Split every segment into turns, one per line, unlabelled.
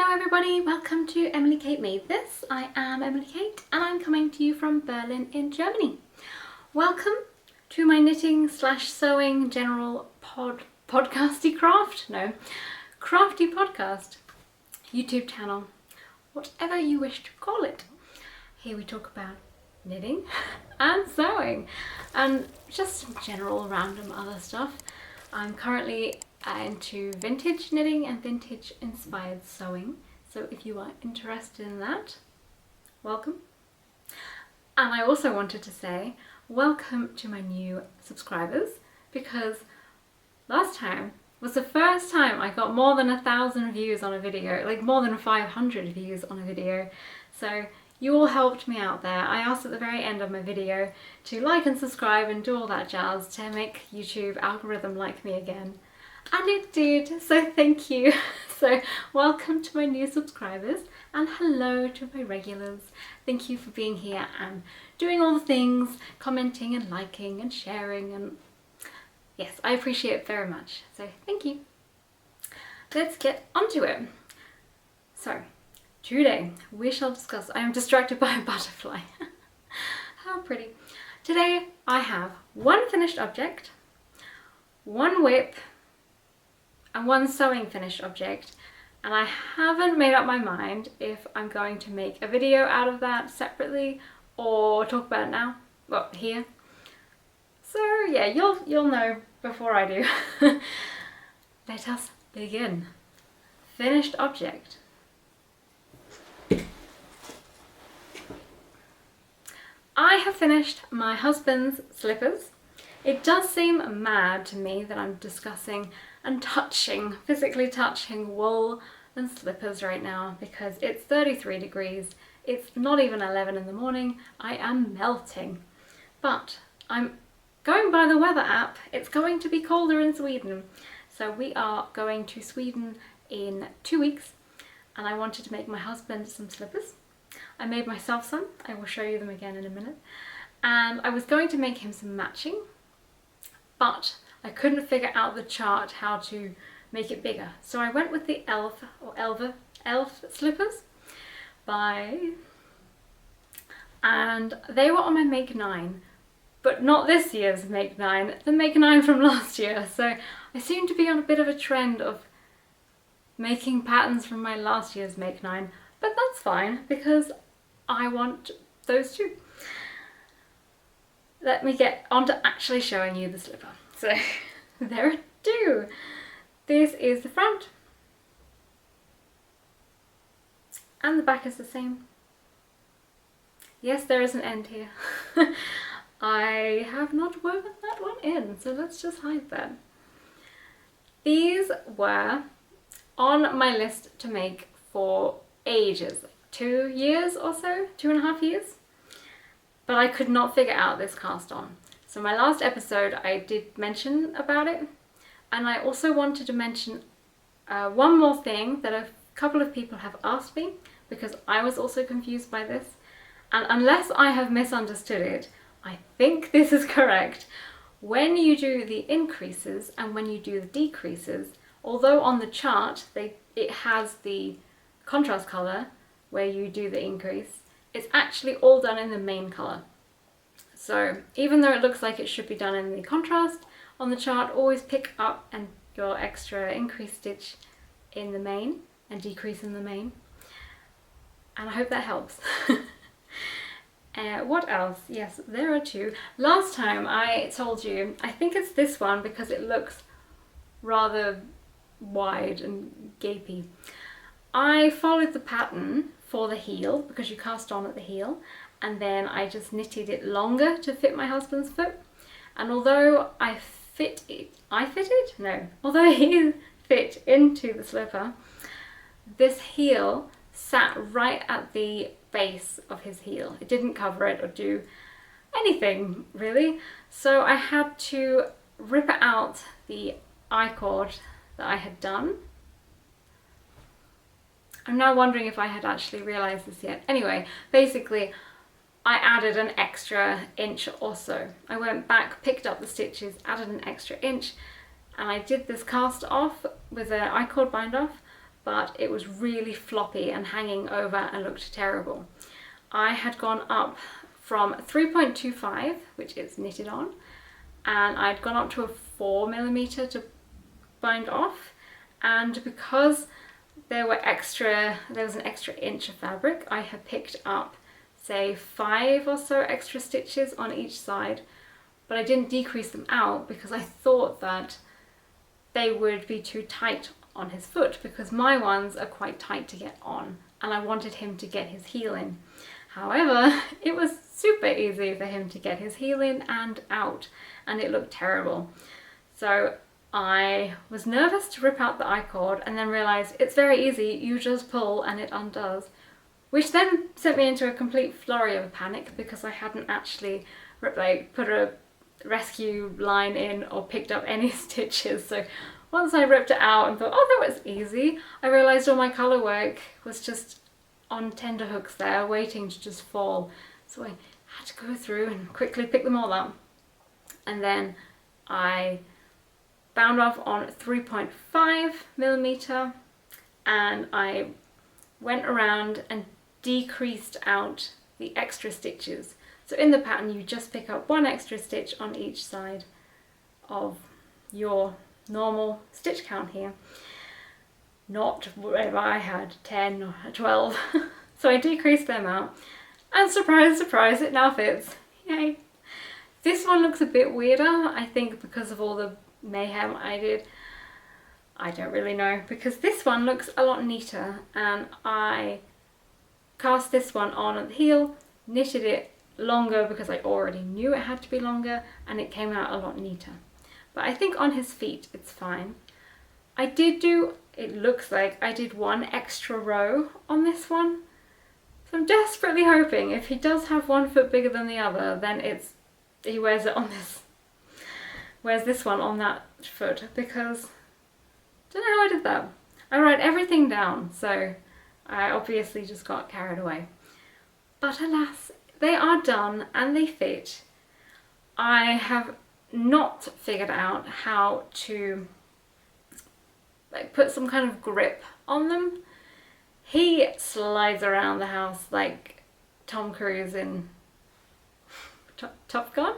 Hello everybody, welcome to emilykatemadethis. I am Emily Kate and I'm coming to you from Berlin in Germany. Welcome to my knitting slash sewing general crafty podcast, YouTube channel, whatever you wish to call it. Here we talk about knitting and sewing and just some general random other stuff. I'm currently into vintage knitting and vintage inspired sewing, so if you are interested in that, welcome. And I also wanted to say welcome to my new subscribers, because last time was the first time I got more than 1,000 views on a video, like more than 500 views on a video. So you all helped me out there. I asked at the very end of my video to like and subscribe and do all that jazz to make YouTube algorithm like me again. And it did, so thank you. So welcome to my new subscribers and hello to my regulars. Thank you for being here and doing all the things, commenting and liking and sharing, and yes, I appreciate it very much. So thank you. Let's get onto it. So today we shall discuss, I am distracted by a butterfly. How pretty. Today I have one finished object, one whip, and one sewing finished object, and I haven't made up my mind if I'm going to make a video out of that separately or talk about it now, well, here. So yeah, you'll know before I do. Let us begin. Finished object. I have finished my husband's slippers. It does seem mad to me that I'm discussing and physically touching wool and slippers right now, because it's 33 degrees, it's not even 11 in the morning, I am melting. But I'm going by the weather app, it's going to be colder in Sweden. So we are going to Sweden in 2 weeks, and I wanted to make my husband some slippers. I made myself some, I will show you them again in a minute. And I was going to make him some matching, but I couldn't figure out the chart how to make it bigger. So I went with the Elve slippers and they were on my Make 9, but not this year's Make 9, the Make 9 from last year. So I seem to be on a bit of a trend of making patterns from my last year's Make 9, but that's fine because I want those too. Let me get on to actually showing you the slipper. So there are two. This is the front and the back is the same. Yes, there is an end here. I have not woven that one in, so let's just hide that. These were on my list to make for ages, 2 years or so, 2.5 years, but I could not figure out this cast on. So my last episode I did mention about it, and I also wanted to mention one more thing that a couple of people have asked me, because I was also confused by this, and unless I have misunderstood it, I think this is correct. When you do the increases and when you do the decreases, although on the chart it has the contrast colour where you do the increase, it's actually all done in the main colour. So even though it looks like it should be done in the contrast, on the chart always pick up and your extra increase stitch in the main and decrease in the main. And I hope that helps. What else? Yes, there are two. Last time I told you, I think it's this one because it looks rather wide and gapey. I followed the pattern for the heel although you cast on at the heel, and then I just knitted it longer to fit my husband's foot. And although although he fit into the slipper, this heel sat right at the base of his heel. It didn't cover it or do anything really. So I had to rip out the I-cord that I had done. I'm now wondering if I had actually realised this yet. Anyway, basically I added an extra inch or so. I went back, picked up the stitches, added an extra inch, and I did this cast off with an I-cord bind off, but it was really floppy and hanging over and looked terrible. I had gone up from 3.25, which is knitted on, and I'd gone up to a 4mm to bind off, and because there was an extra inch of fabric, I had picked up, say, 5 or so extra stitches on each side, but I didn't decrease them out because I thought that they would be too tight on his foot, because my ones are quite tight to get on and I wanted him to get his heel in. However, it was super easy for him to get his heel in and out, and it looked terrible. So I was nervous to rip out the I-cord and then realised it's very easy, you just pull and it undoes. Which then sent me into a complete flurry of panic because I hadn't actually put a rescue line in or picked up any stitches. So once I ripped it out and thought, oh, that was easy, I realised all my colour work was just on tender hooks there waiting to just fall. So I had to go through and quickly pick them all up. And then I bound off on 3.5mm and I went around and decreased out the extra stitches. So in the pattern you just pick up 1 extra stitch on each side of your normal stitch count here. Not whatever I had, 10 or 12. So I decreased them out, and surprise, surprise, it now fits. Yay! This one looks a bit weirder, I think because of all the mayhem I did. I don't really know, because this one looks a lot neater, and I cast this one on at the heel, knitted it longer because I already knew it had to be longer, and it came out a lot neater. But I think on his feet it's fine. It looks like I did 1 extra row on this one. So I'm desperately hoping if he does have 1 foot bigger than the other, then he wears this one on that foot, because I don't know how I did that. I write everything down, so I obviously just got carried away. But alas, they are done and they fit. I have not figured out how to put some kind of grip on them. He slides around the house like Tom Cruise in Top Gun?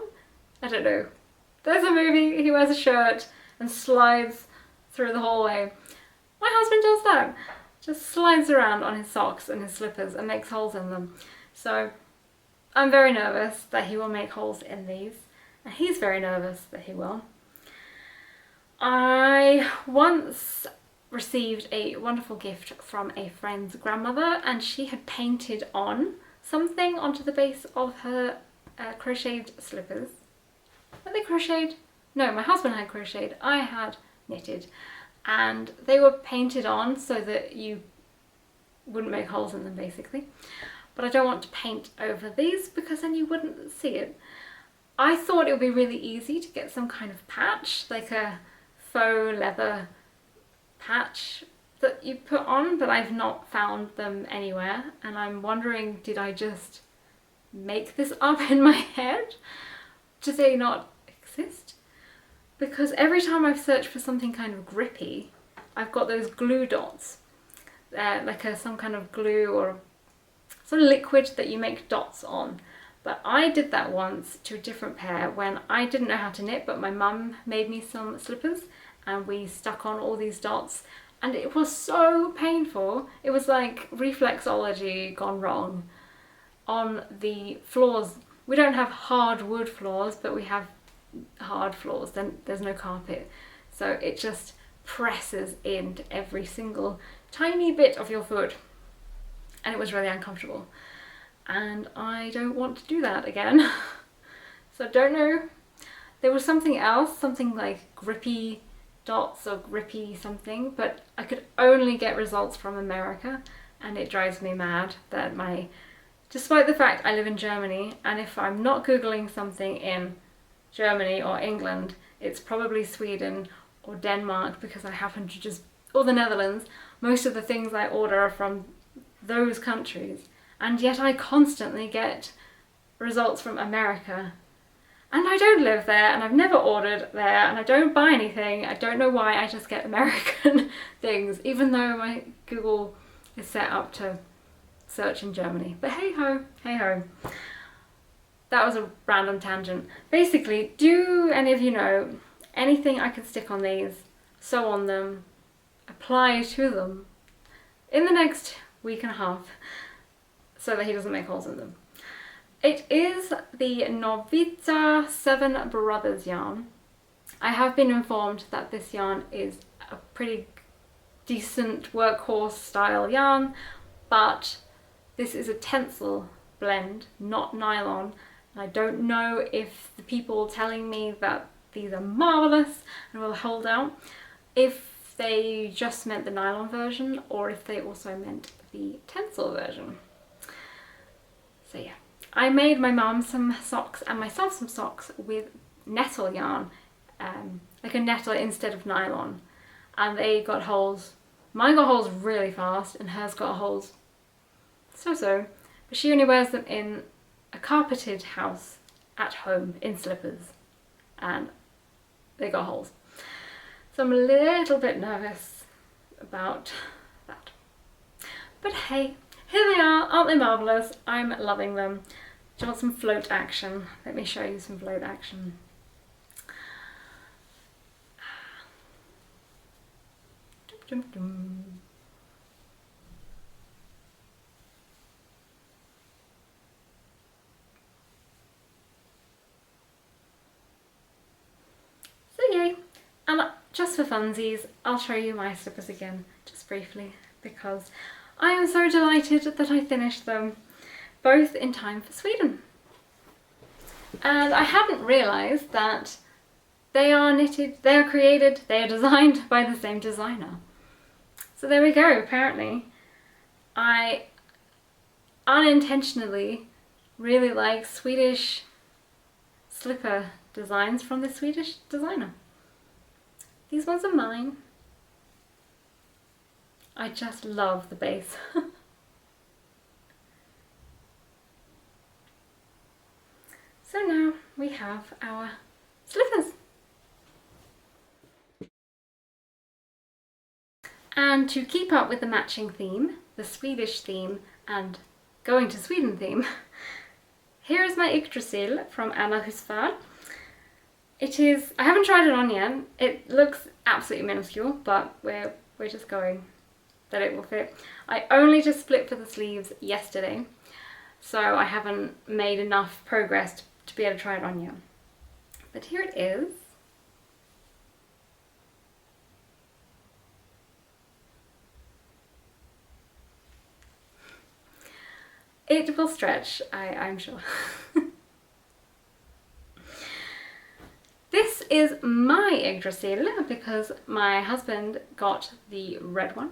I don't know. There's a movie, he wears a shirt and slides through the hallway. My husband does that. Just slides around on his socks and his slippers and makes holes in them. So I'm very nervous that he will make holes in these, and he's very nervous that he will. I once received a wonderful gift from a friend's grandmother, and she had painted on something onto the base of her crocheted slippers. Were they crocheted? No, my husband had crocheted, I had knitted, and they were painted on so that you wouldn't make holes in them basically. But I don't want to paint over these because then you wouldn't see it. I thought it would be really easy to get some kind of patch, like a faux leather patch that you put on, but I've not found them anywhere, and I'm wondering, did I just make this up in my head? Do they not exist? Because every time I've searched for something kind of grippy, I've got those glue dots, like some kind of glue or some liquid that you make dots on. But I did that once to a different pair when I didn't know how to knit, but my mum made me some slippers and we stuck on all these dots, and it was so painful. It was like reflexology gone wrong on the floors. We don't have hardwood floors, but we have hard floors. Then there's no carpet, so it just presses into every single tiny bit of your foot, and it was really uncomfortable. And I don't want to do that again. So I don't know. There was something else, something like grippy dots or grippy something, but I could only get results from America, and it drives me mad that despite the fact I live in Germany, and if I'm not Googling something in Germany or England, it's probably Sweden or Denmark, because I happen to or the Netherlands. Most of the things I order are from those countries. And yet I constantly get results from America. And I don't live there, and I've never ordered there, and I don't buy anything. I don't know why, I just get American things, even though my Google is set up to search in Germany. But hey ho, hey ho. That was a random tangent. Basically, do any of you know anything I can stick on these, sew on them, apply to them in the next week and a half so that he doesn't make holes in them? It is the Novita 7 Brothers yarn. I have been informed that this yarn is a pretty decent workhorse style yarn, but this is a tencel blend, not nylon. I don't know if the people telling me that these are marvellous and will hold out, if they just meant the nylon version or if they also meant the tencel version. So yeah, I made my mum some socks and myself some socks with nettle yarn, like a nettle instead of nylon, and they got holes. Mine got holes really fast and hers got holes so, but she only wears them in a carpeted house at home in slippers, and they got holes. So I'm a little bit nervous about that. But hey, here they are, aren't they marvellous? I'm loving them. Do you want some float action? Let me show you some float action. Dum, dum, dum. Yay! And just for funsies, I'll show you my slippers again, just briefly, because I am so delighted that I finished them, both in time for Sweden. And I hadn't realised that they are knitted, they are created, they are designed by the same designer. So there we go, apparently. I unintentionally really like Swedish slipper designs from the Swedish designer. These ones are mine. I just love the base. So now we have our slippers. And to keep up with the matching theme, the Swedish theme and going to Sweden theme, here is my Yggdrasil from Sjösvärd. It is, I haven't tried it on yet. It looks absolutely minuscule, but we're just going that it will fit. I only just split for the sleeves yesterday, so I haven't made enough progress to be able to try it on yet. But here it is. It will stretch, I'm sure. This is my Yggdrasil because my husband got the red one,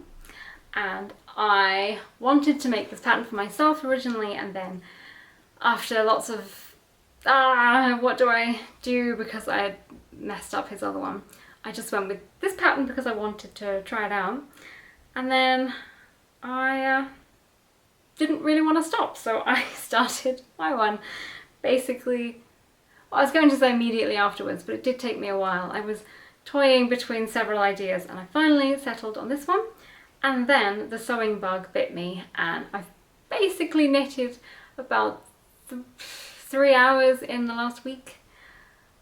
and I wanted to make this pattern for myself originally, and then after lots of what do I do because I had messed up his other one, I just went with this pattern because I wanted to try it out, and then I didn't really want to stop, so I started my one basically. Well, I was going to say immediately afterwards, but it did take me a while. I was toying between several ideas and I finally settled on this one. And then the sewing bug bit me and I've basically knitted about 3 hours in the last week.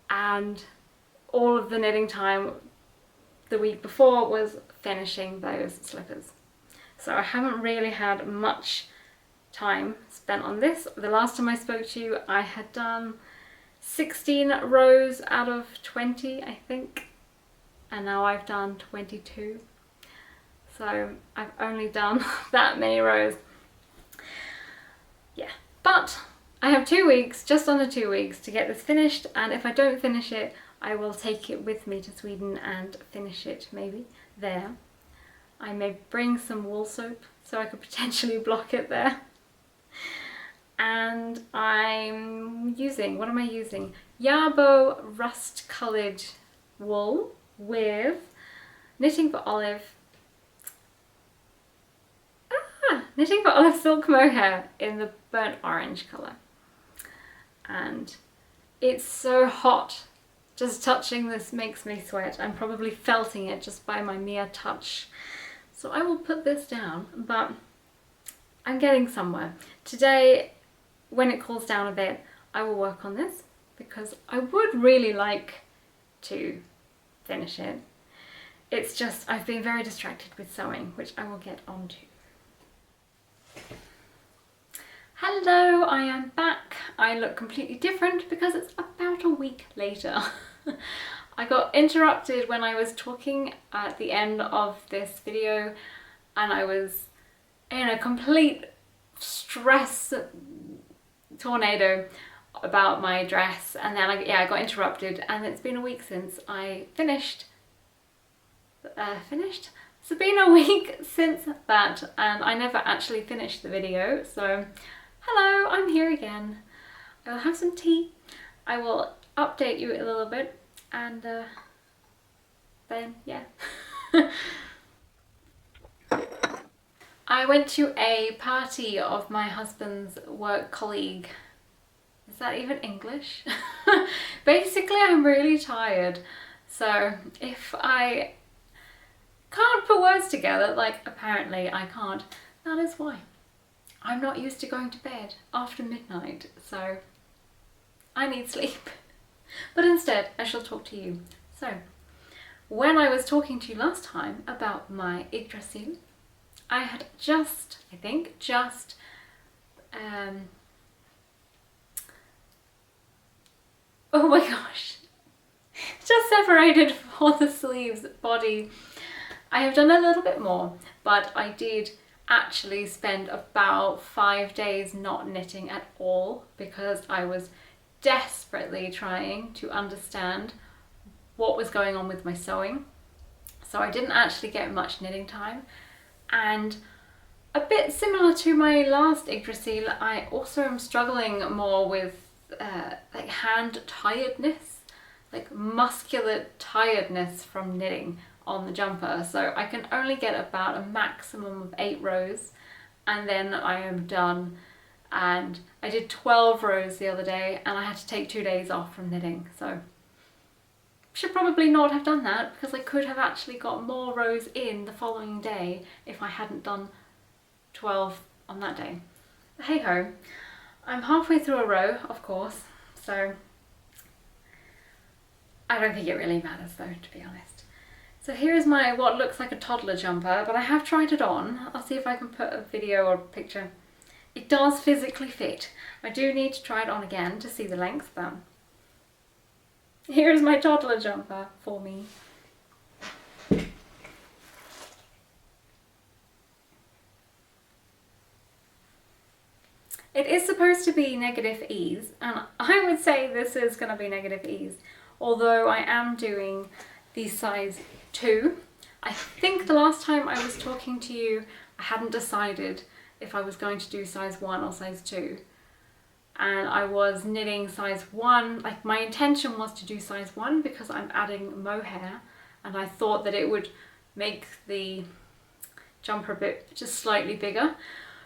And all of the knitting time the week before was finishing those slippers. So I haven't really had much time spent on this. The last time I spoke to you, I had done 16 rows out of 20, I think, and now I've done 22, so I've only done that many rows. Yeah, but I have 2 weeks, just under 2 weeks to get this finished, and if I don't finish it, I will take it with me to Sweden and finish it maybe there. I may bring some wool soap so I could potentially block it there. And I'm using, what am I using? Yarbo rust coloured wool with Knitting for Olive silk mohair in the burnt orange colour. And it's so hot, just touching this makes me sweat. I'm probably felting it just by my mere touch. So I will put this down, but I'm getting somewhere. Today, when it cools down a bit, I will work on this because I would really like to finish it. It's just I've been very distracted with sewing, which I will get onto. Hello, I am back. I look completely different because it's about a week later. I got interrupted when I was talking at the end of this video and I was in a complete stress tornado about my dress, and then I got interrupted, and it's been a week since I finished. It's been a week since that, and I never actually finished the video, so hello, I'm here again. I will have some tea, I will update you a little bit, and then yeah. I went to a party of my husband's work colleague. Is that even English? Basically, I'm really tired, so if I can't put words together, like apparently I can't, that is why. I'm not used to going to bed after midnight, so I need sleep. But instead, I shall talk to you. So, when I was talking to you last time about my Yggdrasil, I had just, I think, oh my gosh, just separated for the sleeves body. I have done a little bit more, but I did actually spend about 5 days not knitting at all because I was desperately trying to understand what was going on with my sewing. So I didn't actually get much knitting time, and a bit similar to my last Yggdrasil, I also am struggling more with like hand tiredness, like muscular tiredness from knitting on the jumper. So I can only get about a maximum of 8 rows and then I am done. And I did 12 rows the other day and I had to take 2 days off from knitting. So should probably not have done that because I could have actually got more rows in the following day if I hadn't done 12 on that day. But hey ho, I'm halfway through a row, of course, so I don't think it really matters though, to be honest. So here is my what looks like a toddler jumper, but I have tried it on. I'll see if I can put a video or a picture. It does physically fit. I do need to try it on again to see the length, but here's my toddler jumper for me. It is supposed to be negative ease, and I would say this is going to be negative ease, although I am doing the size 2. I think the last time I was talking to you, I hadn't decided if I was going to do size 1 or size 2. And I was knitting size 1, like my intention was to do size 1 because I'm adding mohair, and I thought that it would make the jumper a bit just slightly bigger.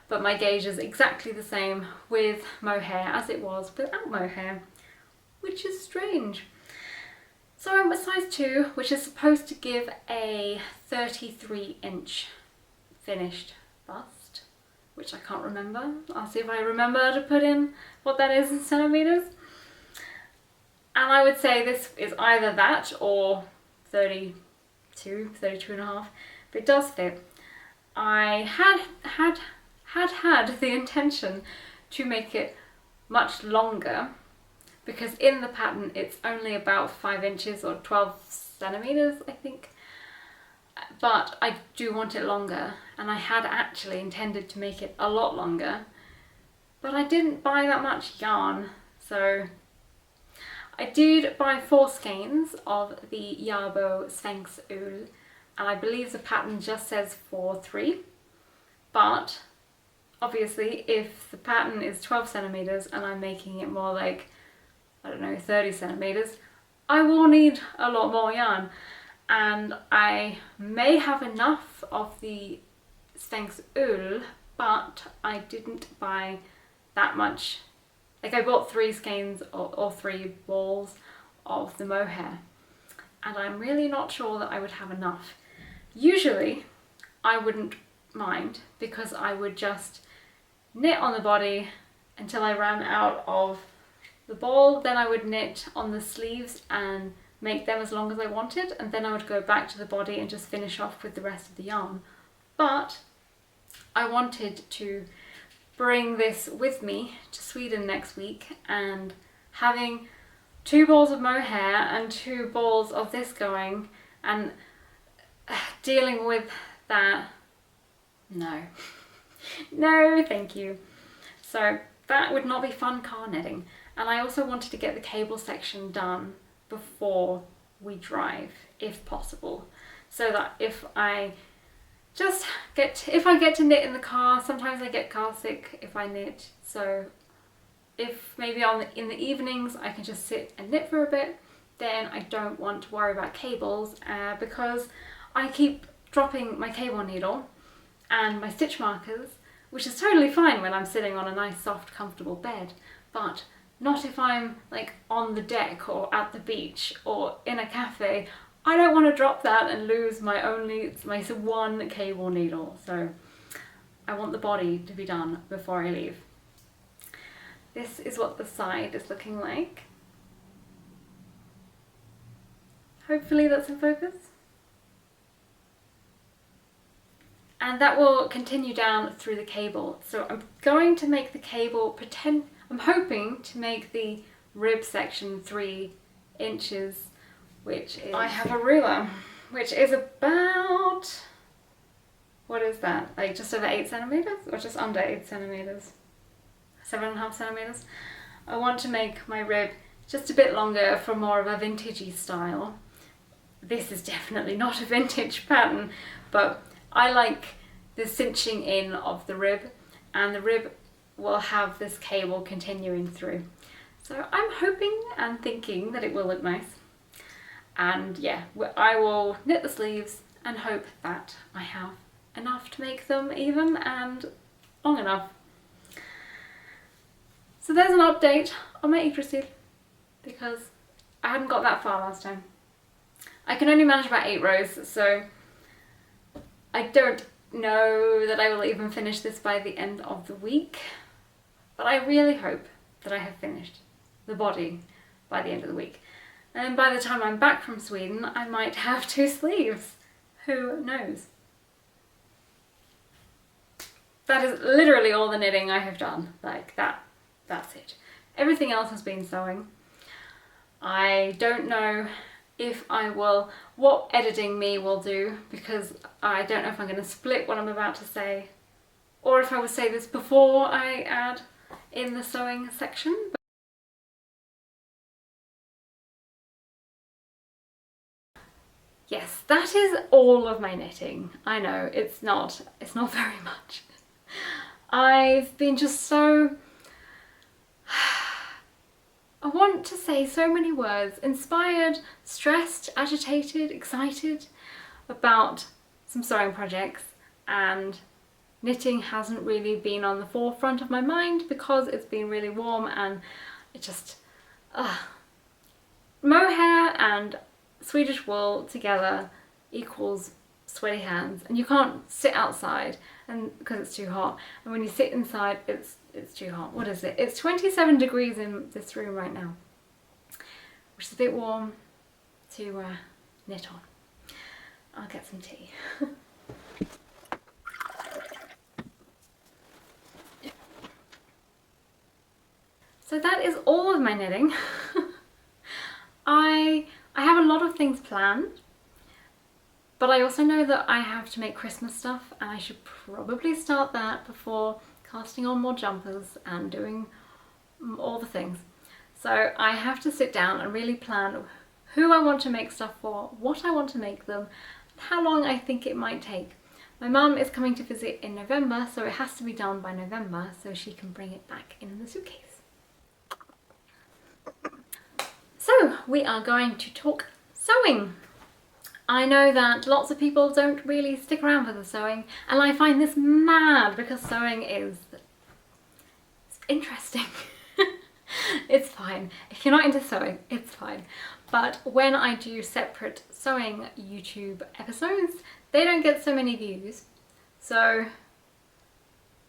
But my gauge is exactly the same with mohair as it was without mohair, which is strange. So I went with size 2, which is supposed to give a 33-inch finished bust, which I can't remember. I'll see if I remember to put in what that is in centimeters. And I would say this is either that or 32 and a half, but it does fit. I had the intention to make it much longer because in the pattern it's only about 5 inches or 12 centimeters, I think. But I do want it longer, and I had actually intended to make it a lot longer, but I didn't buy that much yarn. So I did buy 4 skeins of the Svensk Ull, and I believe the pattern just says 4-3, but obviously if the pattern is 12 centimeters and I'm making it more like, I don't know, 30 centimeters, I will need a lot more yarn. And I may have enough of the Svensk Ull, but I didn't buy that much. Like I bought 3 skeins or 3 balls of the mohair, and I'm really not sure that I would have enough. Usually I wouldn't mind, because I would just knit on the body until I ran out of the ball. Then I would knit on the sleeves and make them as long as I wanted, and then I would go back to the body and just finish off with the rest of the yarn. But I wanted to bring this with me to Sweden next week, and having 2 balls of mohair and 2 balls of this going and dealing with that, no. No, thank you. So that would not be fun car knitting. And I also wanted to get the cable section done before we drive, if possible, so that if I get to knit in the car, sometimes I get car sick if I knit, so if maybe in the evenings I can just sit and knit for a bit, then I don't want to worry about cables, because I keep dropping my cable needle and my stitch markers, which is totally fine when I'm sitting on a nice soft comfortable bed, but not if I'm like on the deck or at the beach or in a cafe. I don't want to drop that and lose my one cable needle, so I want the body to be done before I leave. This is what the side is looking like. Hopefully that's in focus. And that will continue down through the cable. So I'm going to make the cable I'm hoping to make the rib section 3 inches, which is, I have a ruler, which is about, what is that, like just over 8 centimeters or just under 8 centimeters, 7.5 centimeters. I want to make my rib just a bit longer for more of a vintagey style. This is definitely not a vintage pattern, but I like the cinching in of the rib, and the rib will have this cable continuing through. So I'm hoping and thinking that it will look nice. And yeah, I will knit the sleeves and hope that I have enough to make them even and long enough. So there's an update on my Yggdrasil, because I hadn't got that far last time. I can only manage about 8 rows, so I don't know that I will even finish this by the end of the week, but I really hope that I have finished the body by the end of the week. And by the time I'm back from Sweden, I might have 2 sleeves. Who knows? That is literally all the knitting I have done. Like that's it. Everything else has been sewing. I don't know if what editing me will do, because I don't know if I'm going to split what I'm about to say, or if I would say this before I add in the sewing section. Yes, that is all of my knitting. I know, it's not very much. I've been just so, I want to say so many words, inspired, stressed, agitated, excited about some sewing projects, and knitting hasn't really been on the forefront of my mind because it's been really warm, and it just, mohair and Swedish wool together equals sweaty hands, and you can't sit outside and because it's too hot, and when you sit inside it's too hot. What is it? It's 27 degrees in this room right now, which is a bit warm to knit on. I'll get some tea. So that is all of my knitting. I have a lot of things planned, but I also know that I have to make Christmas stuff, and I should probably start that before casting on more jumpers and doing all the things. So I have to sit down and really plan who I want to make stuff for, what I want to make them, and how long I think it might take. My mum is coming to visit in November, so it has to be done by November so she can bring it back in the suitcase. So we are going to talk sewing. I know that lots of people don't really stick around for the sewing, and I find this mad because sewing is interesting. It's fine. If you're not into sewing, it's fine. But when I do separate sewing YouTube episodes, they don't get so many views, So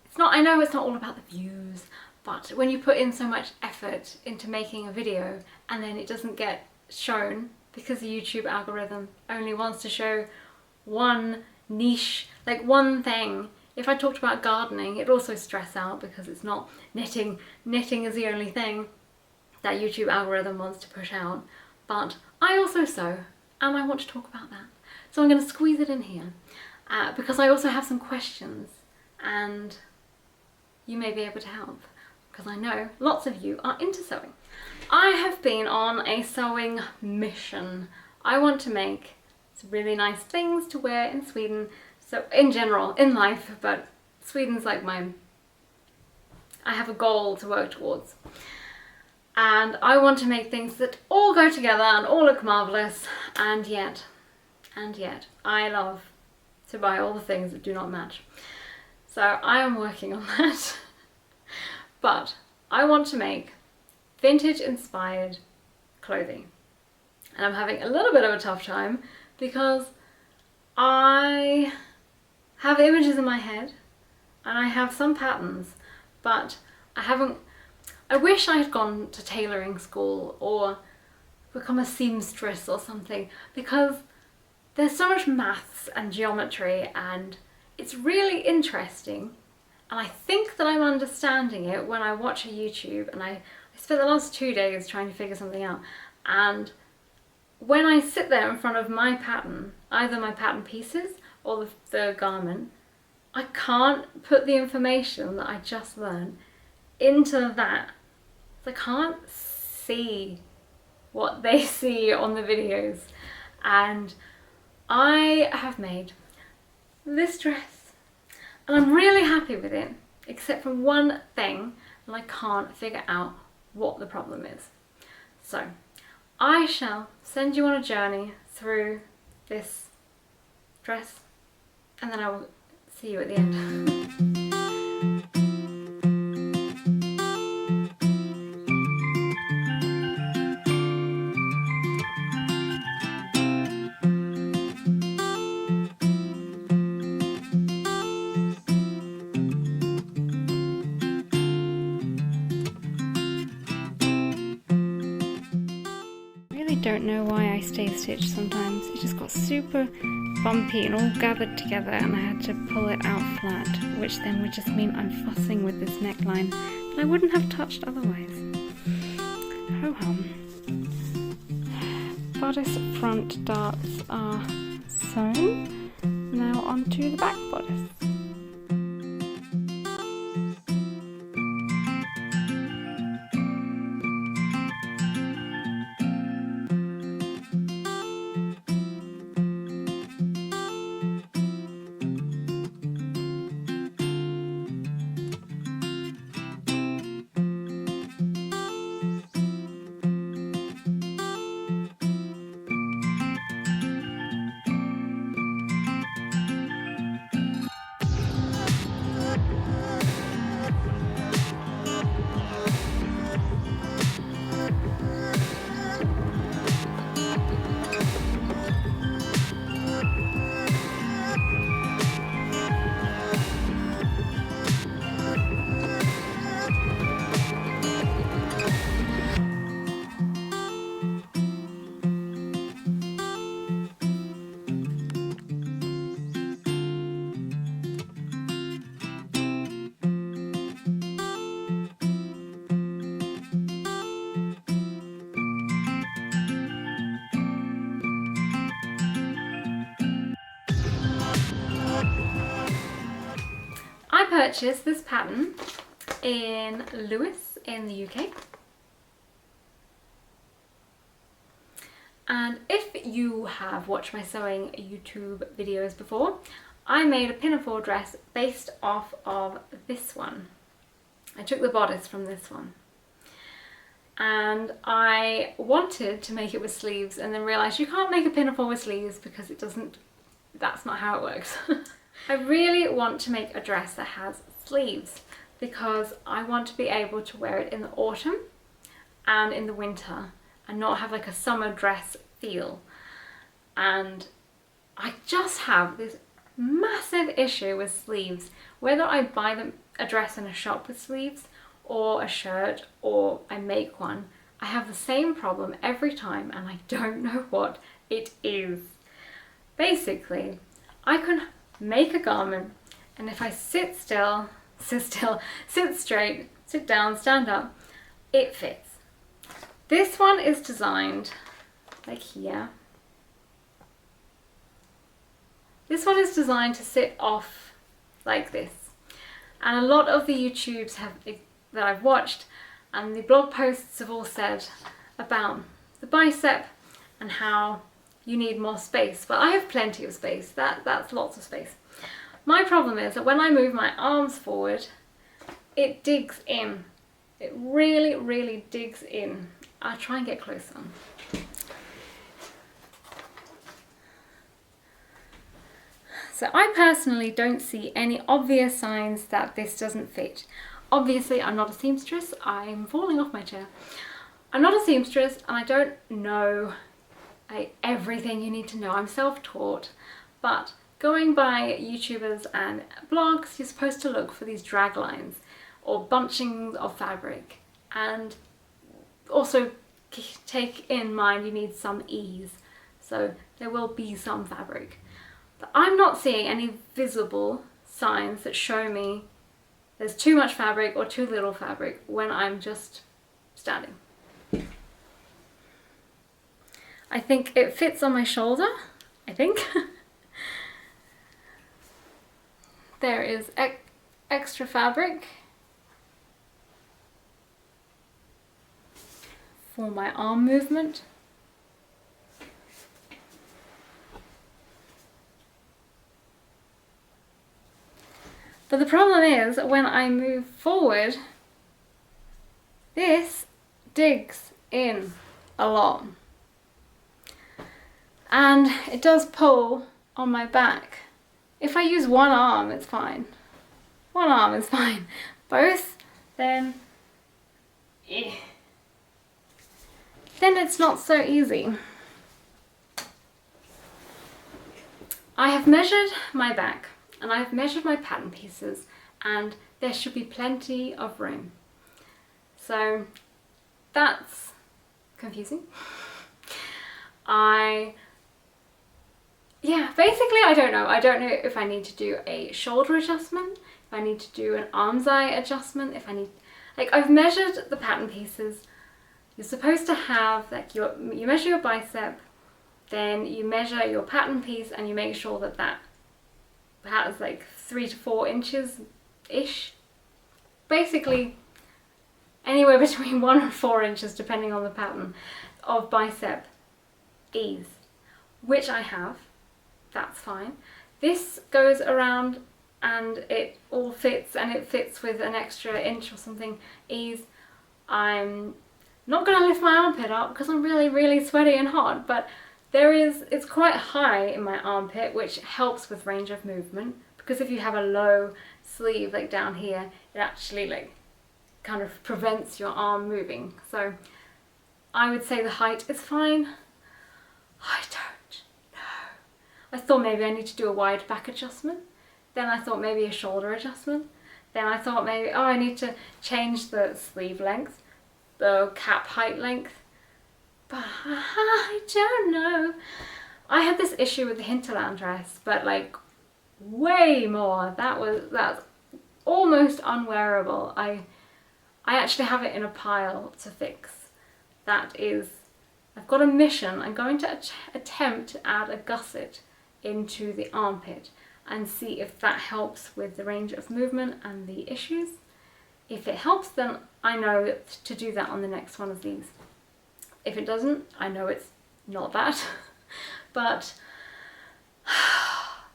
it's not, I know it's not all about the views, but when you put in so much effort into making a video and then it doesn't get shown because the YouTube algorithm only wants to show one niche, like one thing. If I talked about gardening, it'd also stress out because it's not knitting. Knitting is the only thing that YouTube algorithm wants to push out. But I also sew, and I want to talk about that. So I'm going to squeeze it in here because I also have some questions, and you may be able to help because I know lots of you are into sewing. I have been on a sewing mission. I want to make some really nice things to wear in Sweden. So in general, in life, but Sweden's like I have a goal to work towards. And I want to make things that all go together and all look marvellous, and yet, I love to buy all the things that do not match. So I am working on that. But I want to make vintage inspired clothing. And I'm having a little bit of a tough time because I have images in my head and I have some patterns, but I wish I had gone to tailoring school or become a seamstress or something, because there's so much maths and geometry and it's really interesting, and I think that I'm understanding it when I watch a YouTube, and I spent the last 2 days trying to figure something out, and when I sit there in front of my pattern, either my pattern pieces or the garment, I can't put the information that I just learned into that. I can't see what they see on the videos. And I have made this dress and I'm really happy with it, except for one thing, and I can't figure out what the problem is. So I shall send you on a journey through this dress, and then I will see you at the end. Don't know why I stay stitched sometimes. It just got super bumpy and all gathered together, and I had to pull it out flat, which then would just mean I'm fussing with this neckline that I wouldn't have touched otherwise. Ho hum. Bodice front darts are sewn. Now onto the back bodice. I purchased this pattern in Lewis in the UK. And if you have watched my sewing YouTube videos before, I made a pinafore dress based off of this one. I took the bodice from this one. And I wanted to make it with sleeves and then realised you can't make a pinafore with sleeves because it doesn't, that's not how it works. I really want to make a dress that has sleeves because I want to be able to wear it in the autumn and in the winter and not have like a summer dress feel. And I just have this massive issue with sleeves. Whether I buy a dress in a shop with sleeves or a shirt or I make one, I have the same problem every time and I don't know what it is. Basically, I can make a garment and if I sit still, sit straight, sit down, stand up, it fits. This one is designed like here. This one is designed to sit off like this. And a lot of the YouTubes that I've watched and the blog posts have all said about the bicep and how you need more space. But I have plenty of space. That's lots of space. My problem is that when I move my arms forward, it digs in. It really, really digs in. I'll try and get closer. So I personally don't see any obvious signs that this doesn't fit. Obviously, I'm not a seamstress. I'm falling off my chair. I'm not a seamstress and I don't know everything you need to know. I'm self-taught, but going by YouTubers and blogs, you're supposed to look for these drag lines or bunching of fabric, and also take in mind you need some ease. So there will be some fabric. But I'm not seeing any visible signs that show me there's too much fabric or too little fabric when I'm just standing. I think it fits on my shoulder, I think. There is extra fabric for my arm movement. But the problem is when I move forward, this digs in a lot. And it does pull on my back. If I use one arm, it's fine. One arm is fine. Both, then it's not so easy. I have measured my back and I've measured my pattern pieces and there should be plenty of room. So that's confusing. Basically I don't know. I don't know if I need to do a shoulder adjustment, if I need to do an arm's eye adjustment, if I need, I've measured the pattern pieces. You're supposed to have, you measure your bicep, then you measure your pattern piece and you make sure that that has 3 to 4 inches-ish. Basically, anywhere between 1 and 4 inches, depending on the pattern, of bicep ease, which I have. That's fine. This goes around and it all fits, and it fits with an extra inch or something ease. I'm not going to lift my armpit up because I'm really, really sweaty and hot, but it's quite high in my armpit, which helps with range of movement, because if you have a low sleeve down here, it actually kind of prevents your arm moving. So I would say the height is fine. I don't know. I thought maybe I need to do a wide back adjustment. Then I thought maybe a shoulder adjustment. Then I thought maybe, I need to change the sleeve length, the cap height length. But I don't know. I had this issue with the hinterland dress, but way more. That's almost unwearable. I actually have it in a pile to fix. I've got a mission. I'm going to attempt to add a gusset into the armpit and see if that helps with the range of movement and the issues. If it helps, then I know to do that on the next one of these. If it doesn't, I know it's not that. But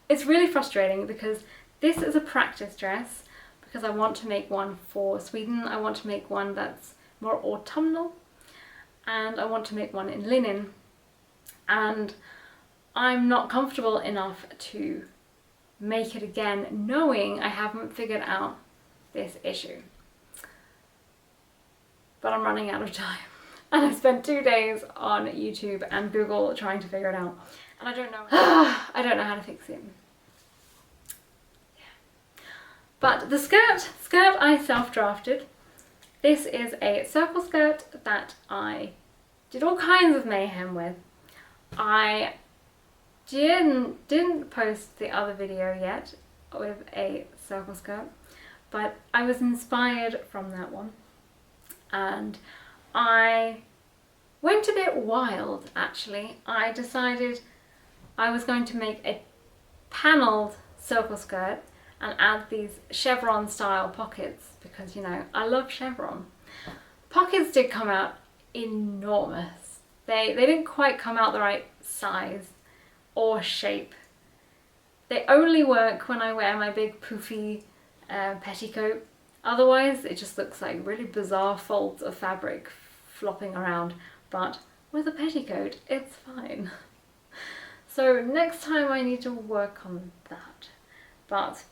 it's really frustrating because this is a practice dress, because I want to make one for Sweden. I want to make one that's more autumnal, and I want to make one in linen, and I'm not comfortable enough to make it again knowing I haven't figured out this issue. But I'm running out of time. And I spent 2 days on YouTube and Google trying to figure it out. And I don't know. I don't know how to fix it. But the skirt I self-drafted. This is a circle skirt that I did all kinds of mayhem with. I didn't post the other video yet with a circle skirt, but I was inspired from that one, and I went a bit wild actually. I decided I was going to make a panelled circle skirt and add these chevron style pockets because, you know, I love chevron. Pockets did come out enormous. They didn't quite come out the right size or shape. They only work when I wear my big poofy petticoat. Otherwise it just looks like really bizarre folds of fabric flopping around, but with a petticoat it's fine. So next time I need to work on that. But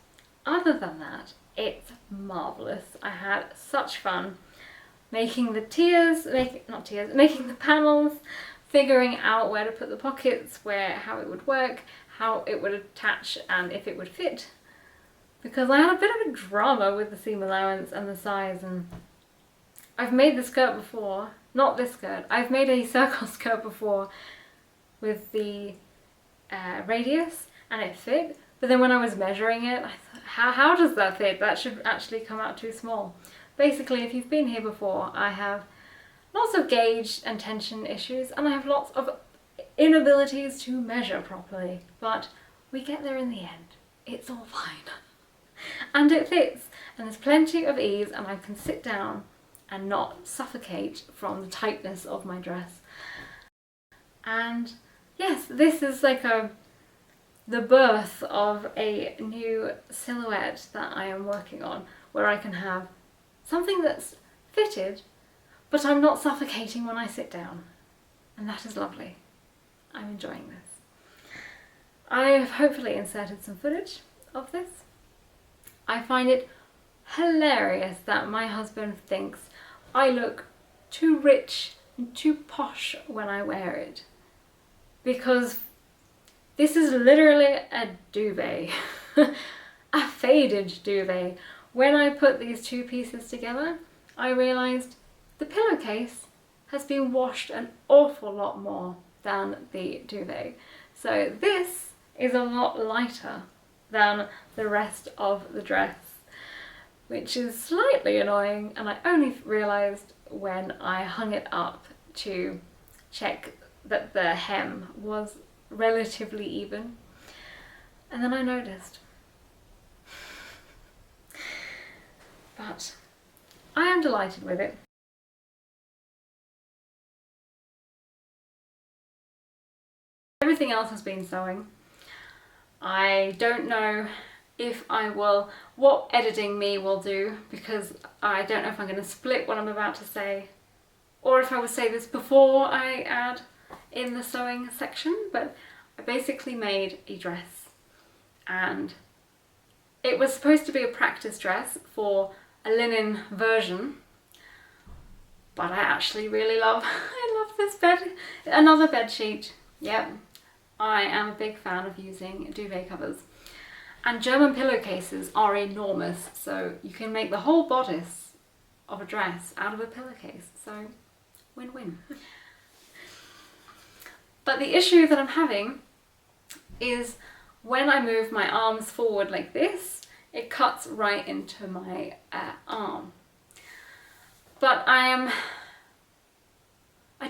other than that, it's marvellous. I had such fun making the making the panels, figuring out where to put the pockets, how it would work, how it would attach and if it would fit. Because I had a bit of a drama with the seam allowance and the size, and I've made the skirt before, not this skirt, I've made a circle skirt before with the radius and it fit, but then when I was measuring it I thought, how does that fit? That should actually come out too small. Basically, if you've been here before, I have lots of gauge and tension issues and I have lots of inabilities to measure properly, but we get there in the end. It's all fine. And it fits, and there's plenty of ease, and I can sit down and not suffocate from the tightness of my dress. And yes, this is like the birth of a new silhouette that I am working on, where I can have something that's fitted, but I'm not suffocating when I sit down. And that is lovely. I'm enjoying this. I have hopefully inserted some footage of this. I find it hilarious that my husband thinks I look too rich and too posh when I wear it, because this is literally a duvet, a faded duvet. When I put these two pieces together, I realised the pillowcase has been washed an awful lot more than the duvet. So this is a lot lighter than the rest of the dress, which is slightly annoying, and I only realised when I hung it up to check that the hem was relatively even, and then I noticed. But I am delighted with it. Everything else has been sewing. I don't know what editing me will do, because I don't know if I'm going to split what I'm about to say, or if I would say this before I add in the sewing section. But I basically made a dress, and it was supposed to be a practice dress for a linen version, but I actually really love this another bed sheet. Yep. I am a big fan of using duvet covers, and German pillowcases are enormous, so you can make the whole bodice of a dress out of a pillowcase, so win-win. But the issue that I'm having is when I move my arms forward like this, it cuts right into my arm. But I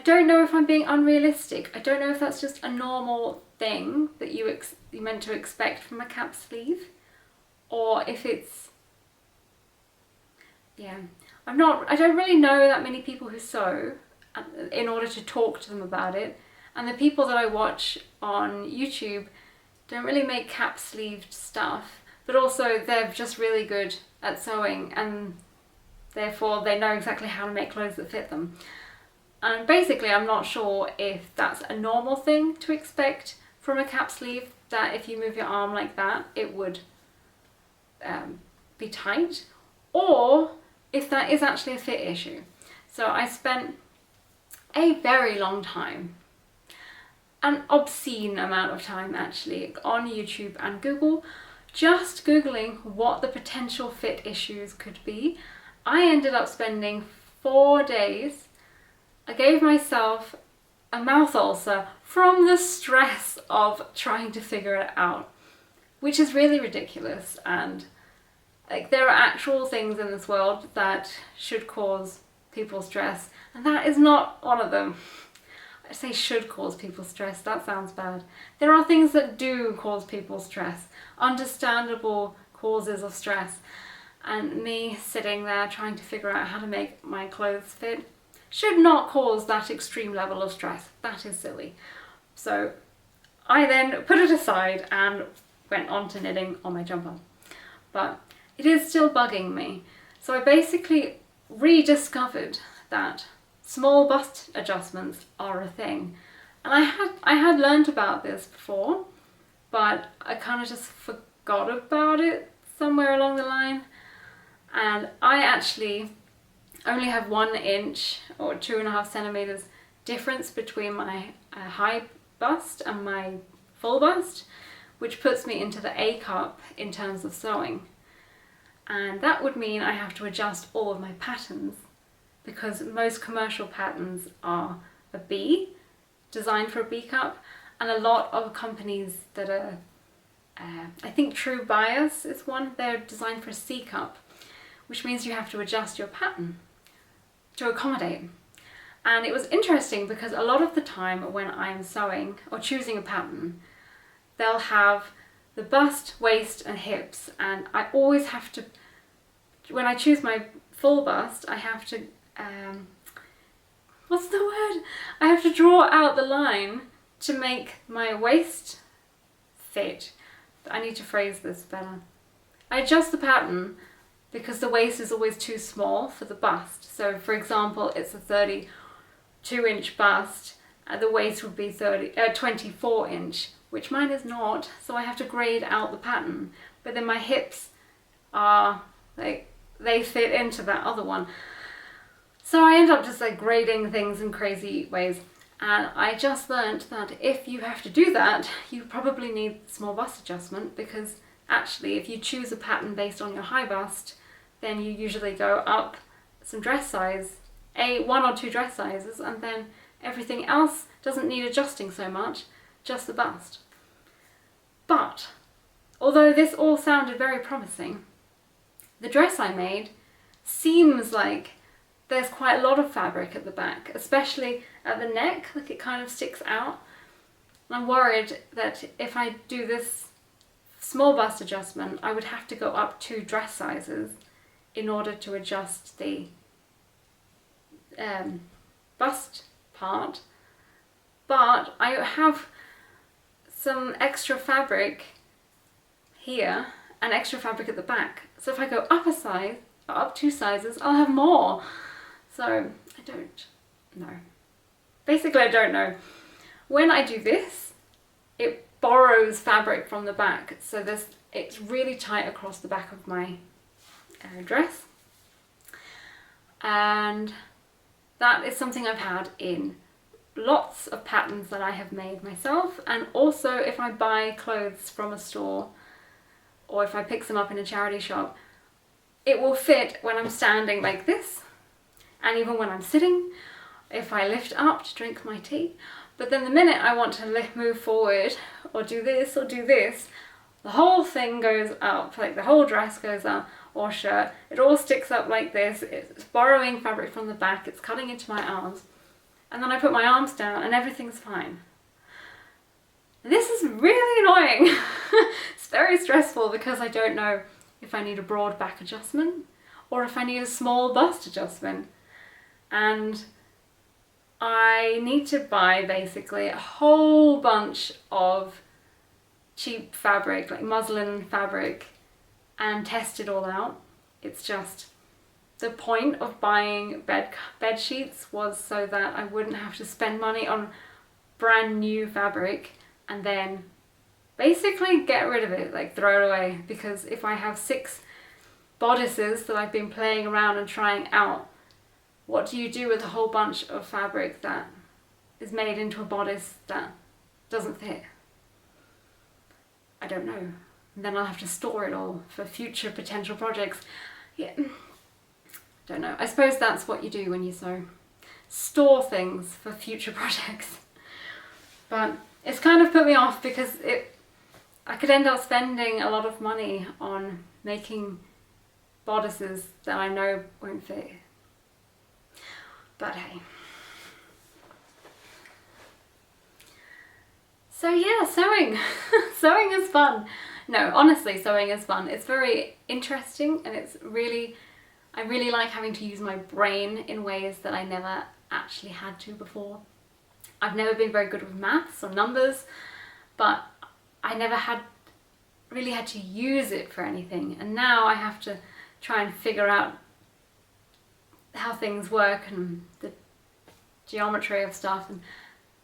don't know if I'm being unrealistic. I don't know if that's just a normal thing that you're meant to expect from a cap sleeve, or if it's, yeah, I don't really know that many people who sew in order to talk to them about it, and the people that I watch on YouTube don't really make cap sleeved stuff, but also they're just really good at sewing, and therefore they know exactly how to make clothes that fit them. And basically I'm not sure if that's a normal thing to expect from a cap sleeve, that if you move your arm like that it would be tight, or if that is actually a fit issue. So I spent a very long time, an obscene amount of time actually, on YouTube and Google just Googling what the potential fit issues could be, I ended up spending 4 days. I gave myself a mouth ulcer from the stress of trying to figure it out, which is really ridiculous. And like, there are actual things in this world that should cause people stress, and that is not one of them. I say should cause people stress, that sounds bad. There are things that do cause people stress, understandable causes of stress, and me sitting there trying to figure out how to make my clothes fit should not cause that extreme level of stress. That is silly. So I then put it aside and went on to knitting on my jumper. But it is still bugging me. So I basically rediscovered that small bust adjustments are a thing. And I had learned about this before, but I kind of just forgot about it somewhere along the line. And I actually only have 1 inch or 2.5 centimeters difference between my high bust and my full bust, which puts me into the A cup in terms of sewing. And that would mean I have to adjust all of my patterns, because most commercial patterns are a B, designed for a B cup, and a lot of companies that are, I think True Bias is one, they're designed for a C cup, which means you have to adjust your pattern to accommodate. And it was interesting because a lot of the time when I'm sewing or choosing a pattern, they'll have the bust, waist and hips, and I always have to, when I choose my full bust, I have to what's the word? I have to draw out the line to make my waist fit. I need to phrase this better. I adjust the pattern because the waist is always too small for the bust. So for example, it's a 32-inch bust, the waist would be 24 inch, which mine is not, so I have to grade out the pattern. But then my hips are, like, they fit into that other one. So I end up just like grading things in crazy ways. And I just learned that if you have to do that, you probably need small bust adjustment, because actually if you choose a pattern based on your high bust, then you usually go up some dress size, 1 or 2 dress sizes, and then everything else doesn't need adjusting so much, just the bust. But although this all sounded very promising, the dress I made seems like there's quite a lot of fabric at the back, especially at the neck, like it kind of sticks out. And I'm worried that if I do this small bust adjustment, I would have to go up 2 dress sizes in order to adjust the bust part. But I have some extra fabric here and extra fabric at the back. So if I go up a size, or up 2 sizes, I'll have more. So I don't know. Basically, I don't know. When I do this, it borrows fabric from the back. So it's really tight across the back of my dress. And that is something I've had in lots of patterns that I have made myself. And also if I buy clothes from a store, or if I pick them up in a charity shop, it will fit when I'm standing like this, and even when I'm sitting, if I lift up to drink my tea. But then the minute I want to move forward, or do this, the whole thing goes up, like the whole dress goes up, or shirt. It all sticks up like this. It's borrowing fabric from the back, it's cutting into my arms. And then I put my arms down and everything's fine. This is really annoying. It's very stressful because I don't know if I need a broad back adjustment or if I need a small bust adjustment. And I need to buy basically a whole bunch of cheap fabric, like muslin fabric, and test it all out. It's just, the point of buying bed sheets was so that I wouldn't have to spend money on brand new fabric and then basically get rid of it, like throw it away. Because if I have 6 bodices that I've been playing around and trying out, what do you do with a whole bunch of fabric that is made into a bodice that doesn't fit? I don't know. and then I'll have to store it all for future potential projects. Yeah, don't know. I suppose that's what you do when you sew. Store things for future projects. But it's kind of put me off because I could end up spending a lot of money on making bodices that I know won't fit. But hey. So yeah, sewing. Sewing is fun. No, honestly, sewing is fun. It's very interesting, and I really like having to use my brain in ways that I never actually had to before. I've never been very good with maths or numbers, but I never really had to use it for anything, and now I have to try and figure out how things work and the geometry of stuff, and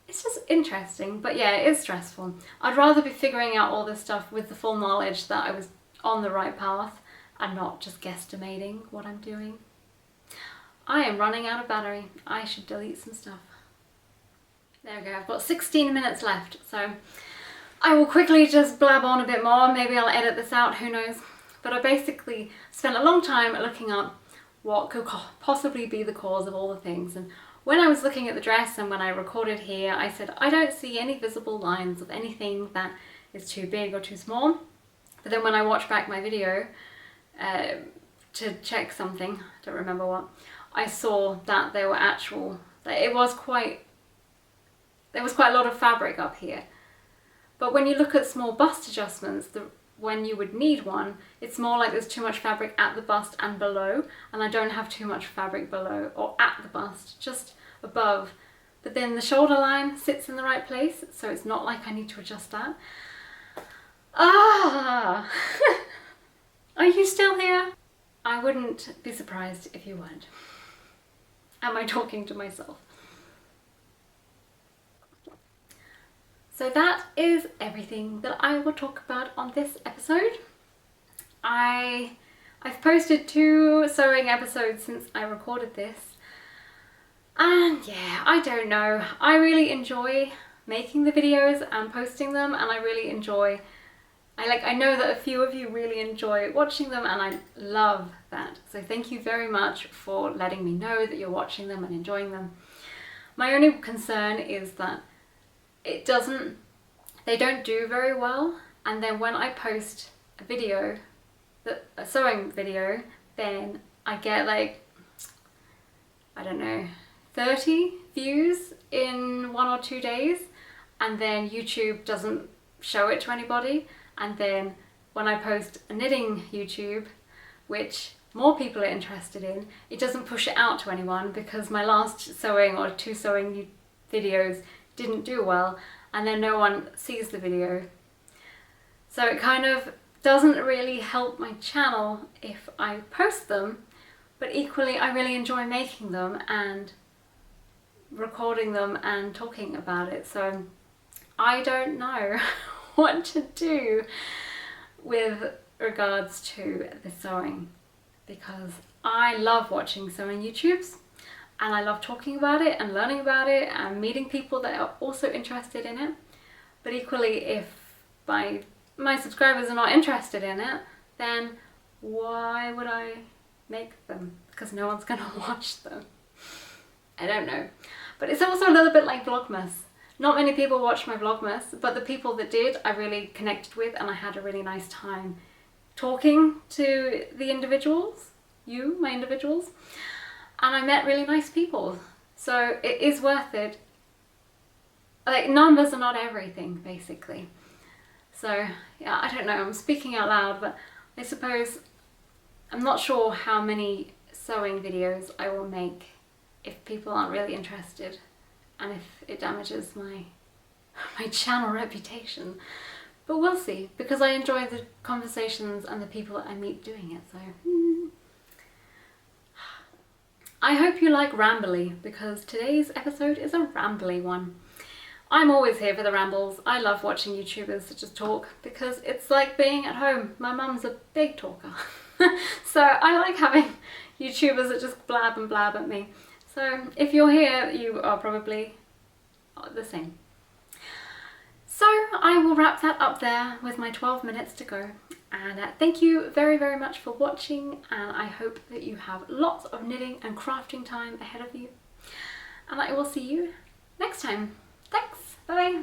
it's just interesting. But yeah, it is stressful. I'd rather be figuring out all this stuff with the full knowledge that I was on the right path and not just guesstimating what I'm doing. I am running out of battery. I should delete some stuff. There we go, I've got 16 minutes left, so I will quickly just blab on a bit more. Maybe I'll edit this out, who knows. But I basically spent a long time looking up what could possibly be the cause of all the things. And when I was looking at the dress and when I recorded here, I said, I don't see any visible lines of anything that is too big or too small. But then when I watched back my video to check something, I don't remember what, I saw that there was quite a lot of fabric up here. But when you look at small bust adjustments, when you would need one, it's more like there's too much fabric at the bust and below, and I don't have too much fabric below or at the bust, just above. But then the shoulder line sits in the right place, so it's not like I need to adjust that. Ah! Are you still here? I wouldn't be surprised if you weren't. Am I talking to myself? So that is everything that I will talk about on this episode. I've posted 2 sewing episodes since I recorded this. And yeah, I don't know. I really enjoy making the videos and posting them, and I really enjoy, I know that a few of you really enjoy watching them, and I love that. So thank you very much for letting me know that you're watching them and enjoying them. My only concern is that they don't do very well, and then when I post a video, a sewing video, then I get like, I don't know, 30 views in 1 or 2 days, and then YouTube doesn't show it to anybody. And then when I post a knitting YouTube, which more people are interested in, it doesn't push it out to anyone because my last sewing or 2 sewing videos didn't do well, and then no one sees the video. So it kind of doesn't really help my channel if I post them, but equally I really enjoy making them and recording them and talking about it. So I don't know what to do with regards to the sewing, because I love watching sewing YouTubes, and I love talking about it and learning about it and meeting people that are also interested in it. But equally, if my subscribers are not interested in it, then why would I make them? Because no one's gonna watch them. I don't know. But it's also a little bit like Vlogmas. Not many people watch my Vlogmas, but the people that did, I really connected with, and I had a really nice time talking to the individuals, my individuals. And I met really nice people. So it is worth it. Like, numbers are not everything, basically. So yeah, I don't know, I'm speaking out loud, but I suppose I'm not sure how many sewing videos I will make if people aren't really interested, and if it damages my channel reputation. But we'll see, because I enjoy the conversations and the people that I meet doing it, so I hope you like rambly, because today's episode is a rambly one. I'm always here for the rambles. I love watching YouTubers that just talk, because it's like being at home. My mum's a big talker. So I like having YouTubers that just blab and blab at me. So if you're here, you are probably the same. So I will wrap that up there with my 12 minutes to go. And thank you very, very much for watching, and I hope that you have lots of knitting and crafting time ahead of you. And I will see you next time. Thanks, bye bye.